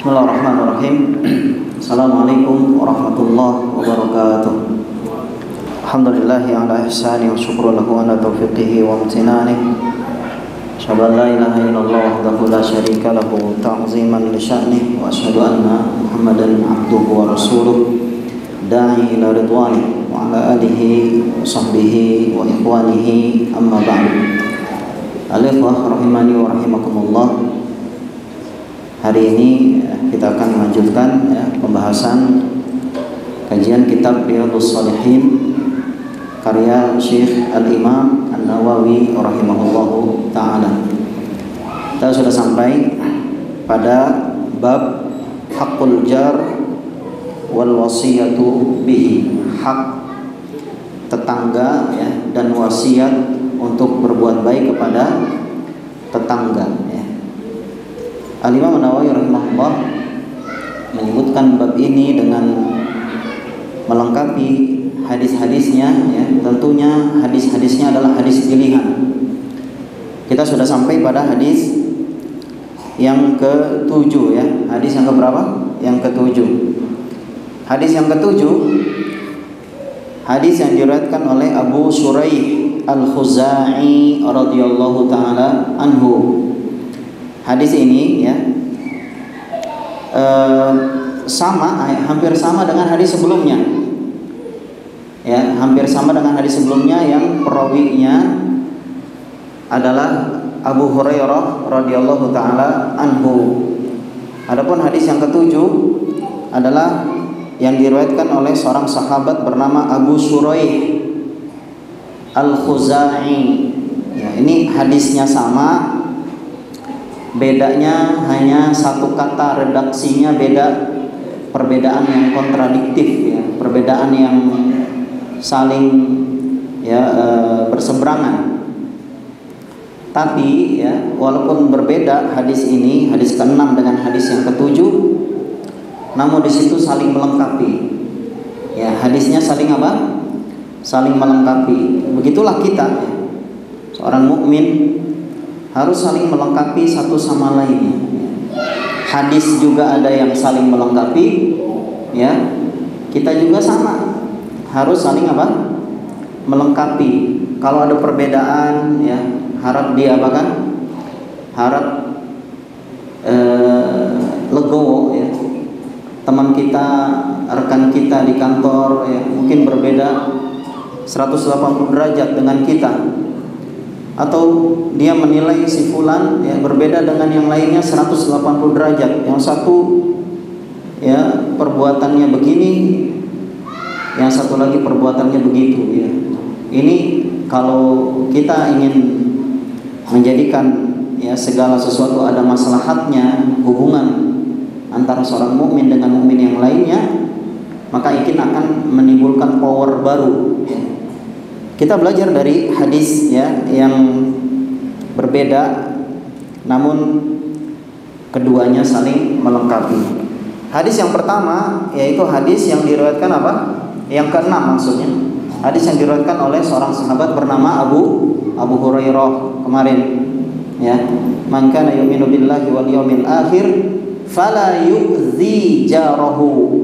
Bismillahirrahmanirrahim. Assalamualaikum warahmatullahi wabarakatuh. Alhamdulillahi ala ihsani wa syukru lahu ala taufiqihi wa amtinani. Asyhadu an la ilaha illallah wahdahu la syarika lahu ta'ziman li sya'nih wa asyhadu anna Muhammadan abduhu wa rasuluh da'i ila ridwani wa ala alihi wa sahbihi wa ikhwanihi amma ba'du. Al-ikhwah rahimani wa rahimakumullah. Hari ini kita akan melanjutkan pembahasan kajian kitab Riyadhus Shalihin karya Syekh Al-Imam An-Nawawi rahimahullahu ta'ala. Kita sudah sampai pada bab haqqul jar wal wasiyatu bihi, hak tetangga dan wasiat untuk berbuat baik kepada tetangga. Al-Imam An-Nawawi rahimahullah menyebutkan bab ini dengan melengkapi hadis-hadisnya, tentunya hadis-hadisnya adalah hadis pilihan. Kita sudah sampai pada hadis yang ke-7 Hadis yang keberapa? Yang ke-7. Hadis yang ke-7 hadis yang diriwayatkan oleh Abu Shuraih Al-Khuzai radhiyallahu taala anhu. Hadis ini hampir sama dengan hadis sebelumnya. Hampir sama dengan hadis sebelumnya yang perawinya adalah Abu Hurairah radhiyallahu taala anhu. Adapun hadis yang ke-7 adalah yang diriwayatkan oleh seorang sahabat bernama Abu Shuraih Al-Khuzai. Ini hadisnya sama. Bedanya hanya satu kata, redaksinya beda, perbedaan yang kontradiktif, perbedaan yang saling berseberangan. Tapi walaupun berbeda hadis ini, hadis ke-6 dengan hadis yang ke-7, namun di situ saling melengkapi. Hadisnya saling apa? Saling melengkapi. Begitulah kita, seorang mukmin harus saling melengkapi satu sama lainnya. Hadis juga ada yang saling melengkapi, kita juga sama, harus saling apa? Melengkapi. Kalau ada perbedaan, harap dia harap legowo. Teman kita, rekan kita di kantor, mungkin berbeda 180 derajat dengan kita. Atau dia menilai si fulan berbeda dengan yang lainnya 180 derajat. Yang satu perbuatannya begini, yang satu lagi perbuatannya begitu. Ini kalau kita ingin menjadikan segala sesuatu ada maslahatnya, hubungan antara seorang mukmin dengan mukmin yang lainnya, maka ini akan menimbulkan power baru. Kita belajar dari hadis yang berbeda, namun keduanya saling melengkapi. Hadis yang pertama yaitu hadis yang diriwayatkan apa? Yang ke-6 maksudnya. Hadis yang diriwayatkan oleh seorang sahabat bernama Abu Hurairah kemarin. Man kana yu'minu billahi wal yawmil akhir fala yu'dzi jarahu.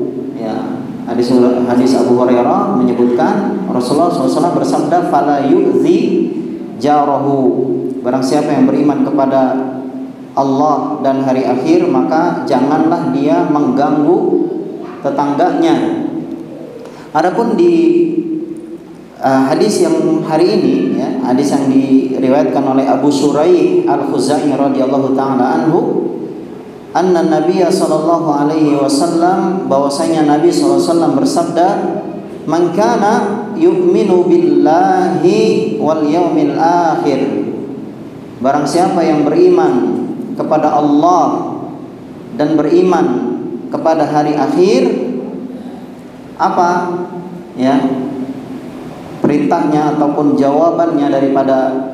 Hadis Abu Hurairah menyebutkan Rasulullah SAW bersabda, "Fala yu'zi jarahu." Barang siapa yang beriman kepada Allah dan hari akhir, maka janganlah dia mengganggu tetangganya. Adapun di hadis yang hari ini, hadis yang diriwayatkan oleh Abu Shuraih Al-Khuzai radhiyallahu taala anhu, anna Nabiya sallallahu alaihi wasallam, bahwasanya Nabi sallallahu alaihi wasallam bersabda, "Man kana yu'minu billahi wal yaumil akhir." Barang siapa yang beriman kepada Allah dan beriman kepada hari akhir, apa perintahnya ataupun jawabannya daripada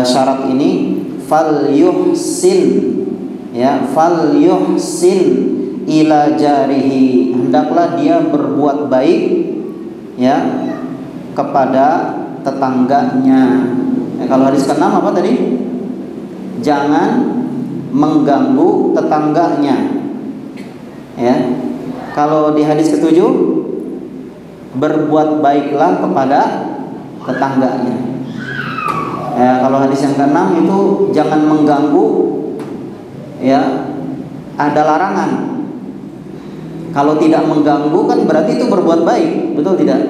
syarat ini? Fal yuhsin ila jarihi, hendaklah dia berbuat baik kepada tetangganya. Kalau hadis ke-6 apa tadi? Jangan mengganggu tetangganya. Ya. Kalau di hadis ketujuh, berbuat baiklah kepada tetangganya. Ya, kalau hadis yang keenam itu jangan mengganggu, ya, ada larangan. Kalau tidak mengganggu kan berarti itu berbuat baik, betul tidak?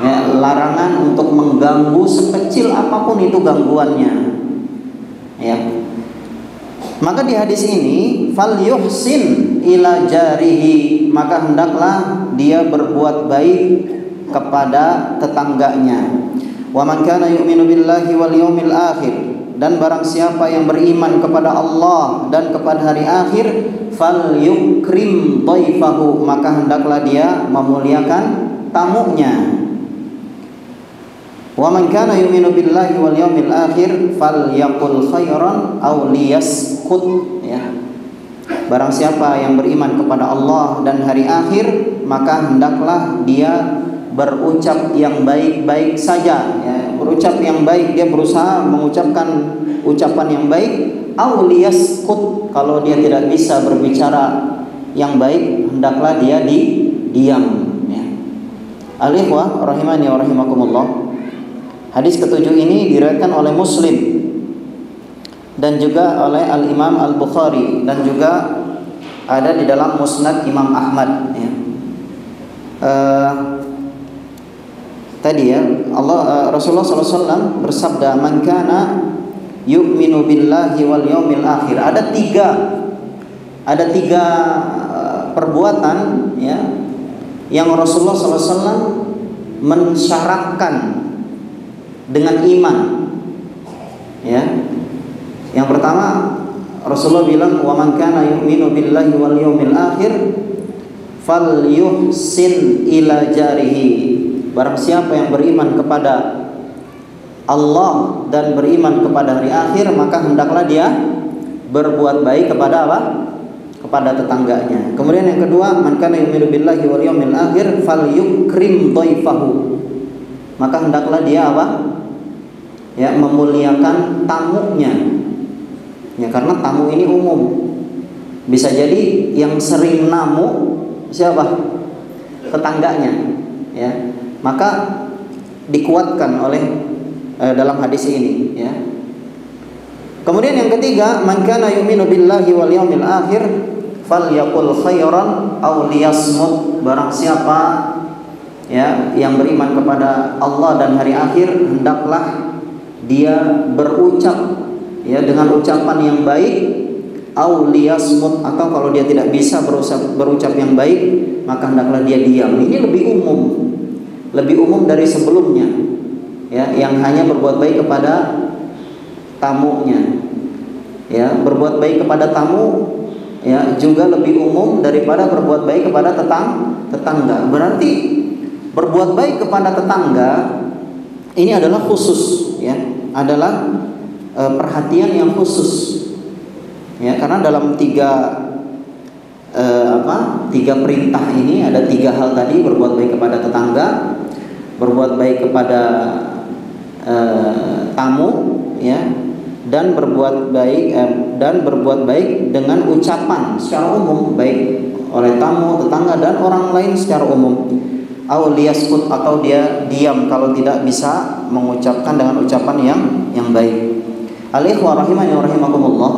Ya, larangan untuk mengganggu sekecil apapun itu gangguannya. Ya. Maka di hadis ini fal yuhsin ila jarihi, maka hendaklah dia berbuat baik kepada tetangganya. Wa man kana yu'minu billahi wal yaumil akhir, dan barang siapa yang beriman kepada Allah dan kepada hari akhir, fal yukrim dhaifahu, maka hendaklah dia memuliakan tamunya. Wa man kana yu'minu billahi wal yaumil akhir falyaqul khairan aw liyaskut, ya. Barang siapa yang beriman kepada Allah dan hari akhir, maka hendaklah dia berucap yang baik-baik saja, ya. Berucap yang baik, dia berusaha mengucapkan ucapan yang baik. Aw liyaskut, kalau dia tidak bisa berbicara yang baik, hendaklah dia diam, ya. Al-ikhwah rahimani wa rahimakumullah. Hadis ketujuh ini diriwayatkan oleh Muslim dan juga oleh Al-Imam Al-Bukhari, dan juga ada di dalam Musnad Imam Ahmad, ya. Tadi ya, Rasulullah SAW bersabda, man kana yu'minu billahi wal yaumil akhir. Ada tiga perbuatan, ya, yang Rasulullah SAW mensyaratkan dengan iman, ya. Yang pertama, Rasulullah bilang, wa man kana yu'minu billahi wal yaumil akhir falyuhsin ila jarihi. Barang siapa yang beriman kepada Allah dan beriman kepada hari akhir, maka hendaklah dia berbuat baik kepada apa? Kepada tetangganya. Kemudian yang kedua, man kana yu'minu billahi wal yaumil akhir falyukrim dhaifahu, maka hendaklah dia apa? Ya, memuliakan tamunya. Ya, karena tamu ini umum. Bisa jadi yang sering namu siapa? Tetangganya, ya. Maka dikuatkan oleh dalam hadis ini, ya. Kemudian yang ketiga, man kana yu'minu billahi wal yaumil akhir falyaqul khairan aw liyasmut. Barang siapa, ya, yang beriman kepada Allah dan hari akhir, hendaklah dia berucap, ya, dengan ucapan yang baik, aw liyasmut, atau kalau dia tidak bisa berucap yang baik, maka hendaklah dia diam. Ini lebih umum dari sebelumnya, ya, yang hanya berbuat baik kepada tamunya, ya. Berbuat baik kepada tamu, ya, juga lebih umum daripada berbuat baik kepada tetangga. Berarti berbuat baik kepada tetangga ini adalah khusus, ya, adalah perhatian yang khusus, ya, karena dalam tiga perintah ini ada tiga hal tadi: berbuat baik kepada tetangga, berbuat baik kepada tamu, ya, dan berbuat baik dengan ucapan secara umum, baik oleh tamu, tetangga, dan orang lain secara umum. Aw liyaskut, atau dia diam kalau tidak bisa mengucapkan dengan ucapan yang baik. Al-ikhwah rahimani wa rahimakumullah.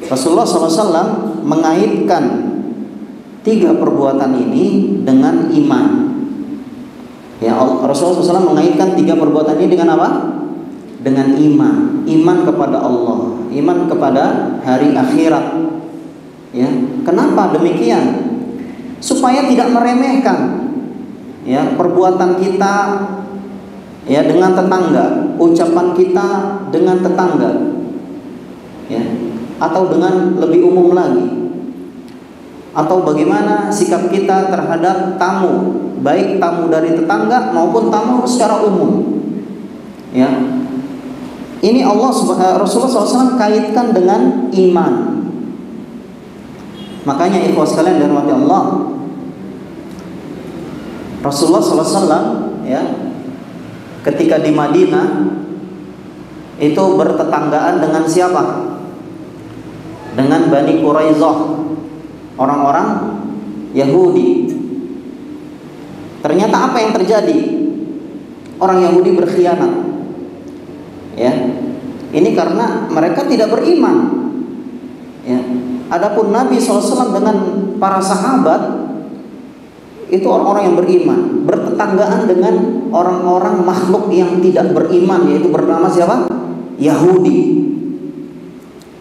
Rasulullah SAW mengaitkan tiga perbuatan ini dengan iman. Ya, Rasulullah SAW mengaitkan tiga perbuatan ini dengan apa? Dengan iman. Iman kepada Allah, iman kepada hari akhirat. Ya, kenapa demikian? Supaya tidak meremehkan, ya, perbuatan kita, ya, dengan tetangga, ucapan kita dengan tetangga, ya, atau dengan lebih umum lagi, atau bagaimana sikap kita terhadap tamu, baik tamu dari tetangga maupun tamu secara umum, ya. Ini Rasulullah SAW kaitkan dengan iman. Makanya ikhwas sekalian dirahmati Allah, Rasulullah SAW, ya, ketika di Madinah itu bertetanggaan dengan siapa? Dengan Bani Quraidah, orang-orang Yahudi. Ternyata apa yang terjadi? Orang Yahudi berkhianat. Ya. Ini karena mereka tidak beriman. Ya. Adapun Nabi SAW dengan para sahabat itu orang-orang yang beriman, bertetanggaan dengan orang-orang makhluk yang tidak beriman, yaitu bernama siapa? Yahudi.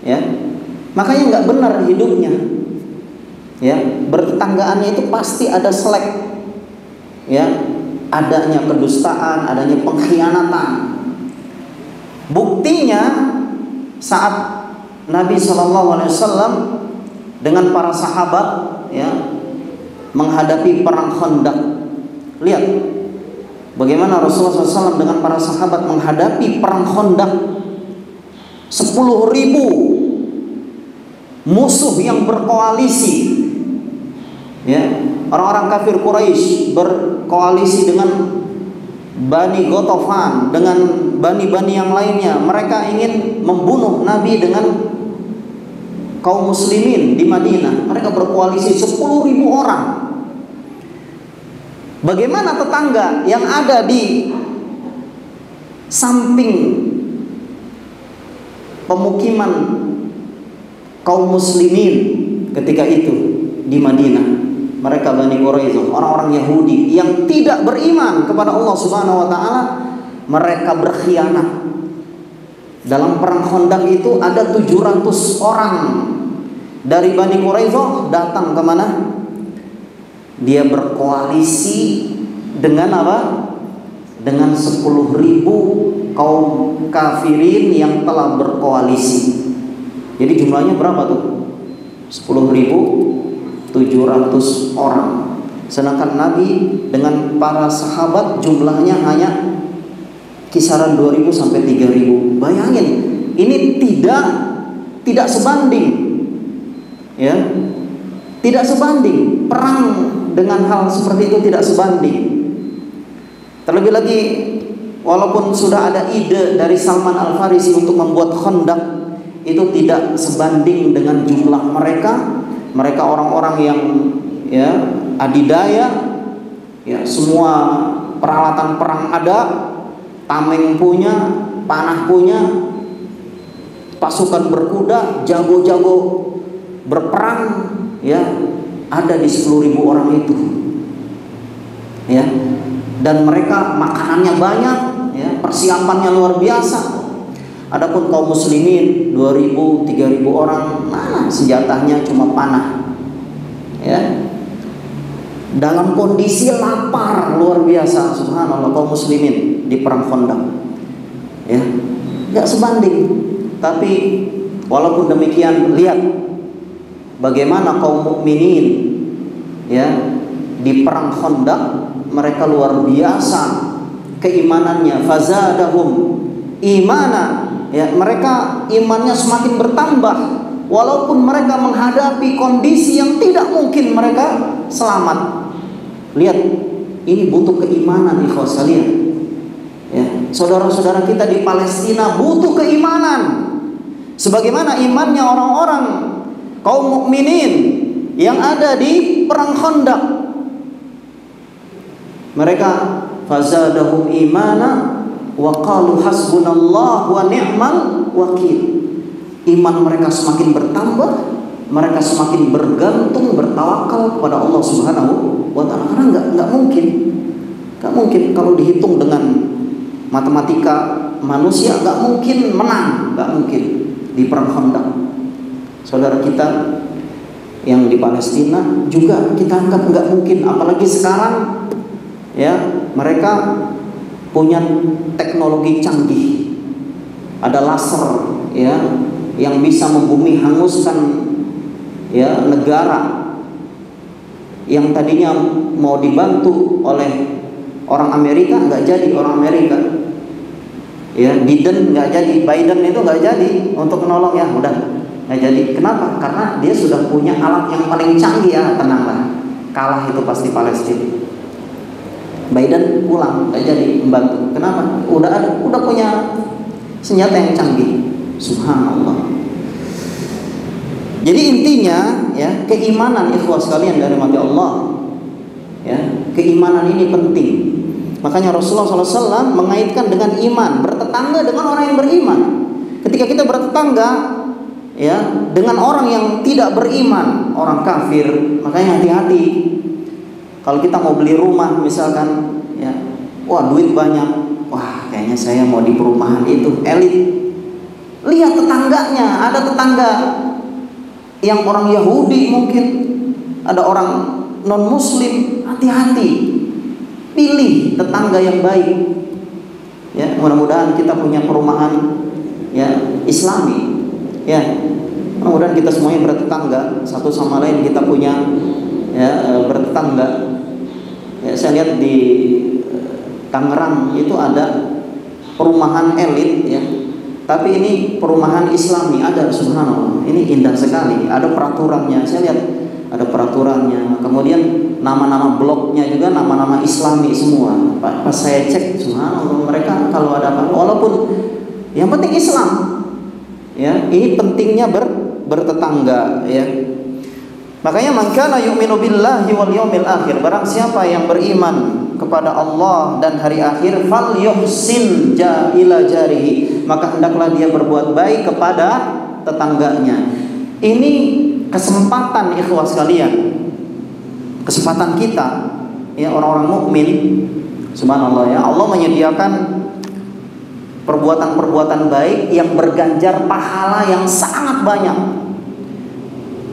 Ya. Makanya nggak benar hidupnya. Ya, bertetanggaannya itu pasti ada selek. Ya, adanya kedustaan, adanya pengkhianatan. Buktinya saat Nabi SAW dengan para sahabat ya menghadapi perang Khandaq. Lihat bagaimana Rasulullah SAW dengan para sahabat menghadapi perang Khandaq. 10.000 musuh yang berkoalisi. Ya, orang-orang kafir Quraisy berkoalisi dengan Bani Ghatafan, dengan bani-bani yang lainnya. Mereka ingin membunuh Nabi dengan kaum muslimin di Madinah. Mereka berkoalisi 10.000 orang. Bagaimana tetangga yang ada di samping pemukiman kaum muslimin ketika itu di Madinah? Mereka Bani Quraisyah, orang-orang Yahudi yang tidak beriman kepada Allah Subhanahu wa taala, mereka berkhianat. Dalam perang Khandaq itu ada 700 orang dari Bani Quraisyah datang ke mana? Dia berkoalisi dengan apa? Dengan 10.000 kaum kafirin yang telah berkoalisi. Jadi jumlahnya berapa tuh? 10.700 orang. Sedangkan Nabi dengan para sahabat jumlahnya hanya kisaran 2.000 sampai 3.000. Bayangin, ini tidak sebanding. Ya. Tidak sebanding. Perang dengan hal seperti itu tidak sebanding. Terlebih lagi walaupun sudah ada ide dari Salman Al-Farisi untuk membuat Khandaq, itu tidak sebanding dengan jumlah mereka. Mereka orang-orang yang ya adidaya, ya semua peralatan perang ada, tameng punya, panah punya, pasukan berkuda, jago-jago berperang, ya ada di 10.000 orang itu, ya. Dan mereka makanannya banyak, ya persiapannya luar biasa. Adapun kaum muslimin 2.000, 3.000 orang, mana senjatanya cuma panah. Ya. Dalam kondisi lapar luar biasa, subhanallah, kaum muslimin di perang Khandaq. Ya. Enggak sebanding. Tapi walaupun demikian, lihat bagaimana kaum mukminin ya di perang Khandaq, mereka luar biasa keimanannya, fazadahum imana. Ya, mereka imannya semakin bertambah walaupun mereka menghadapi kondisi yang tidak mungkin mereka selamat. Lihat, ini butuh keimanan ikhwas sekalian. Ya, saudara-saudara kita di Palestina butuh keimanan. Sebagaimana imannya orang-orang kaum mukminin yang ada di perang Khandaq. Mereka fazadahum imana wa qalu hasbunallah wa ni'mal wakil. Iman mereka semakin bertambah, mereka semakin bergantung, bertawakal kepada Allah Subhanahu wa taala. Karena enggak mungkin kalau dihitung dengan matematika manusia, enggak mungkin menang, enggak mungkin di perang Khandaq. Saudara kita yang di Palestina juga kita anggap enggak mungkin, apalagi sekarang ya mereka punya teknologi canggih, ada laser ya yang bisa membumi hanguskan ya negara yang tadinya mau dibantu oleh orang Amerika, nggak jadi orang Amerika ya. Biden nggak jadi, Biden itu nggak jadi untuk menolong, ya udah nggak jadi. Kenapa? Karena dia sudah punya alat yang paling canggih. Ya tenanglah, kalah itu pasti Palestina. Biden pulang, nggak jadi membantu. Kenapa? Udah punya senjata yang canggih. Subhanallah. Jadi intinya ya, keimanan ikhwas sekalian dari mati Allah. Ya, keimanan ini penting. Makanya Rasulullah SAW mengaitkan dengan iman, bertetangga dengan orang yang beriman. Ketika kita bertetangga ya dengan orang yang tidak beriman, orang kafir, makanya hati-hati. Kalau kita mau beli rumah misalkan, ya, wah duit banyak, wah kayaknya saya mau di perumahan itu elit. Lihat tetangganya, ada tetangga yang orang Yahudi mungkin, ada orang non Muslim, hati-hati. Pilih tetangga yang baik. Ya, mudah-mudahan kita punya perumahan ya Islami. Ya, mudah-mudahan kita semuanya bertetangga satu sama lain, kita punya ya bertetangga. Ya, saya lihat di Tangerang itu ada perumahan elit ya. Tapi ini perumahan Islami, ada, subhanallah. Ini indah sekali, ada peraturannya. Saya lihat ada peraturannya. Kemudian nama-nama bloknya juga nama-nama Islami semua. Pas saya cek, subhanallah, mereka kalau ada apa, walaupun yang penting Islam. Ya, ini pentingnya bertetangga ya. Makanya man kana yu'minu billahi wal yaumil akhir, barang siapa yang beriman kepada Allah dan hari akhir, falyuhsin ila jarihi, maka hendaklah dia berbuat baik kepada tetangganya. Ini kesempatan ikhwas sekalian, kesempatan kita ya orang-orang mukmin. Subhanallah ya, Allah menyediakan perbuatan-perbuatan baik yang berganjar pahala yang sangat banyak.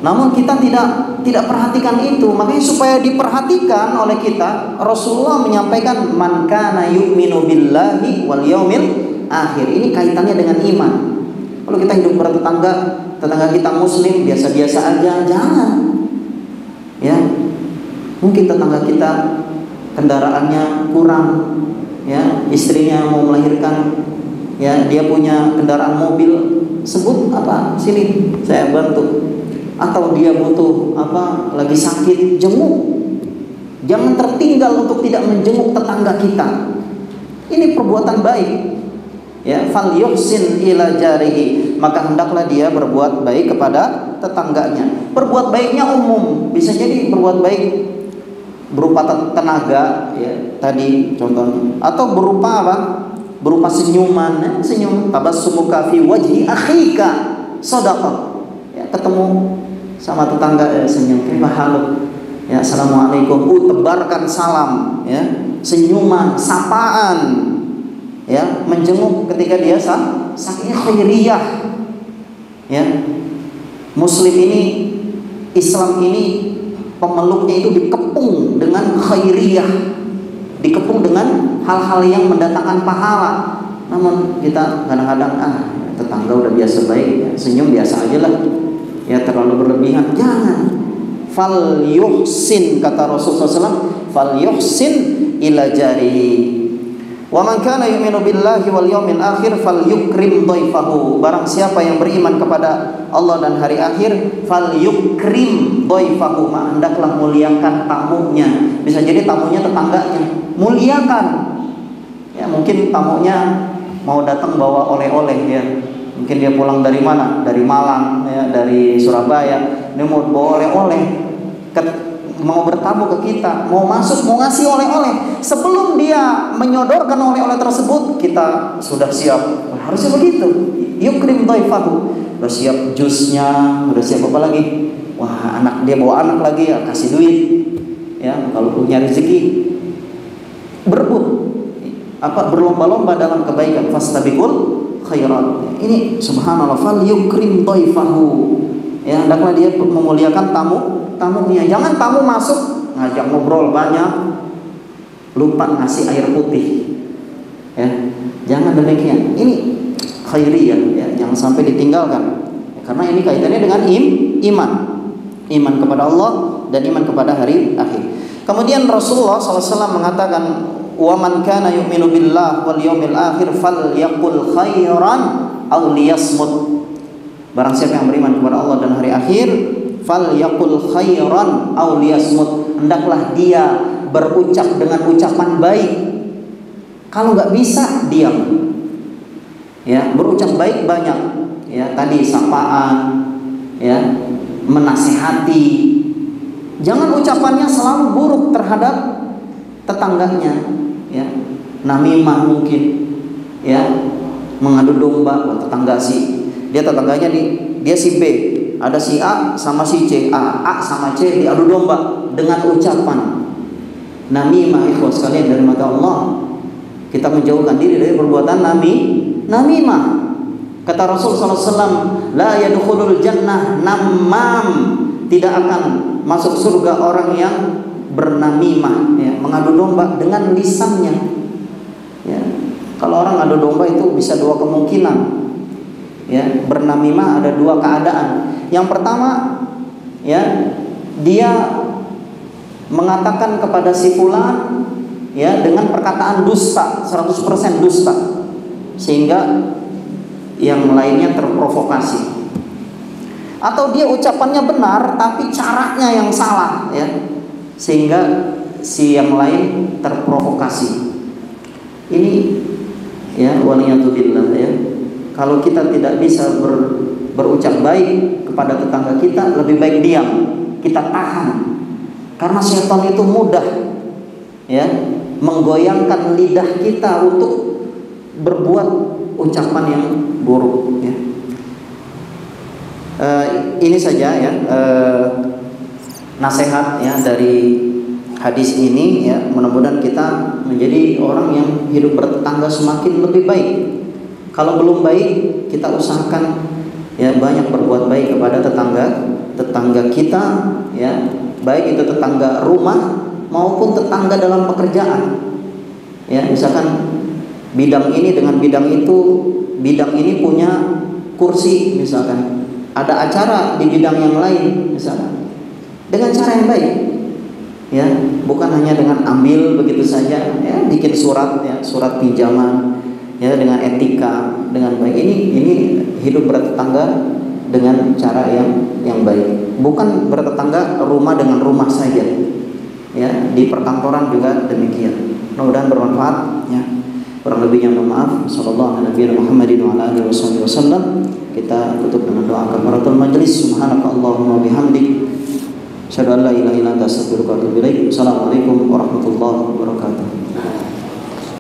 Namun kita tidak perhatikan itu. Makanya supaya diperhatikan oleh kita, Rasulullah menyampaikan man kana yu'minu billahi wal yaumil akhir. Ini kaitannya dengan iman. Kalau kita hidup bertetangga, tetangga kita muslim, biasa-biasa aja, jangan. Ya. Mungkin tetangga kita kendaraannya kurang, ya, istrinya mau melahirkan, ya, dia punya kendaraan mobil, sebut apa? Sini, saya bantu. Atau dia butuh apa, lagi sakit, jenguk. Jangan tertinggal untuk tidak menjenguk tetangga kita. Ini perbuatan baik. Ya, falyuhsin ila jarihi, maka hendaklah dia berbuat baik kepada tetangganya. Berbuat baiknya umum, bisa jadi berbuat baik berupa tenaga, ya, tadi contohnya, atau berupa apa? Berupa senyuman, ya, senyum. Tabassumuka fi wajhi akhika shadaqah. Ya, ketemu sama tetangga, senyum, halus, ya, assalamualaikum, tebarkan salam, ya, senyuman, sapaan, ya, menjenguk ketika dia sakitnya, khairiyah, ya. Muslim ini, Islam ini, pemeluknya itu dikepung dengan khairiyah, dikepung dengan hal-hal yang mendatangkan pahala. Namun kita kadang-kadang tetangga udah biasa baik, ya, senyum biasa aja lah. Ya, terlalu berlebihan, jangan. Fal yuhsin, kata Rasulullah SAW, fal yuhsin ila jarihi. Wa man kana yu'minu billahi wal yaumil akhir fal yukrim dhaifahu. Barang siapa yang beriman kepada Allah dan hari akhir, fal yukrim dhaifahu, hendaklah muliakan tamunya. Bisa jadi tamunya tetangganya, muliakan. Ya, mungkin tamunya mau datang bawa oleh-oleh, ya. Mungkin dia pulang dari mana? Dari Malang, ya, dari Surabaya. Dia mau bawa oleh-oleh, mau bertamu ke kita, mau masuk, mau ngasih oleh-oleh. Sebelum dia menyodorkan oleh-oleh tersebut, kita sudah siap. Harusnya begitu. Yukrim dhaifahu. Udah siap jusnya, udah siap apa lagi? Wah, anak dia bawa anak lagi, ya, kasih duit. Ya, kalau punya rezeki, berebut. Berlomba-lomba dalam kebaikan, fastabiqul khairat. Ini subhanallah, fal yukrim dhaifahu. Ya, hendaklah dia memuliakan tamunya. Jangan tamu masuk ngajak ngobrol banyak, lupa ngasih air putih. Ya, jangan demikian. Ini khairiyah, ya, jangan sampai ditinggalkan. Karena ini kaitannya dengan iman kepada Allah dan iman kepada hari akhir. Kemudian Rasulullah SAW mengatakan, wa man kana yu'minu billah wal yaumil akhir falyaqul khairan aw liyasmut. Barang siapa yang beriman kepada Allah dan hari akhir, falyaqul khairan aw liyasmut, hendaklah dia berucap dengan ucapan baik. Kalau nggak bisa, diam. Ya, berucap baik banyak. Ya, tadi sapaan, ya, menasehati. Jangan ucapannya selalu buruk terhadap tetangganya, ya. Namimah mungkin, ya, mengadu domba. Tetangga tetangganya dia si B, ada si A sama si C, A sama C diadu domba dengan ucapan namimah. Ikhwas sekalian dari mata Allah, kita menjauhkan diri dari perbuatan namimah. Kata Rasul SAW, la yadkhulul jannah namam, tidak akan masuk surga orang yang bernamimah, ya, mengadu domba dengan lisannya. Ya. Kalau orang adu domba itu bisa dua kemungkinan. Ya, bernamimah ada dua keadaan. Yang pertama, ya, dia mengatakan kepada si fulan, ya, dengan perkataan dusta, 100% dusta, sehingga yang lainnya terprovokasi. Atau dia ucapannya benar tapi caranya yang salah, ya, sehingga si yang lain terprovokasi. Ini, ya, waliyatubillah, ya. Kalau kita tidak bisa berucap baik kepada tetangga kita, lebih baik diam, kita tahan. Karena setan itu mudah, ya, menggoyangkan lidah kita untuk berbuat ucapan yang buruk, ya. Ini saja, ya, nasihat, ya, dari hadis ini, ya. Mudah-mudahan kita menjadi orang yang hidup bertetangga semakin lebih baik. Kalau belum baik, kita usahakan, ya, banyak berbuat baik kepada tetangga kita, ya, baik itu tetangga rumah maupun tetangga dalam pekerjaan. Ya, misalkan bidang ini dengan bidang itu, bidang ini punya kursi, misalkan ada acara di bidang yang lain, misalkan, dengan cara yang baik, ya, bukan hanya dengan ambil begitu saja, ya, bikin surat, ya, surat pinjaman, ya, dengan etika, dengan baik. Ini hidup bertetangga dengan cara yang baik, bukan bertetangga rumah dengan rumah saja, ya, di perkantoran juga demikian. Mudah-mudahan bermanfaat, ya. Kurang lebihnya mohon maaf. Sallallahu alaihi wasallam. Kita tutup dengan doa kafaratul majlis. Subhanakallahumma bihamdik, asyhadu an la ilaha illa anta, astaghfiruka wa atubu ilaik. Assalamualaikum warahmatullahi wabarakatuh.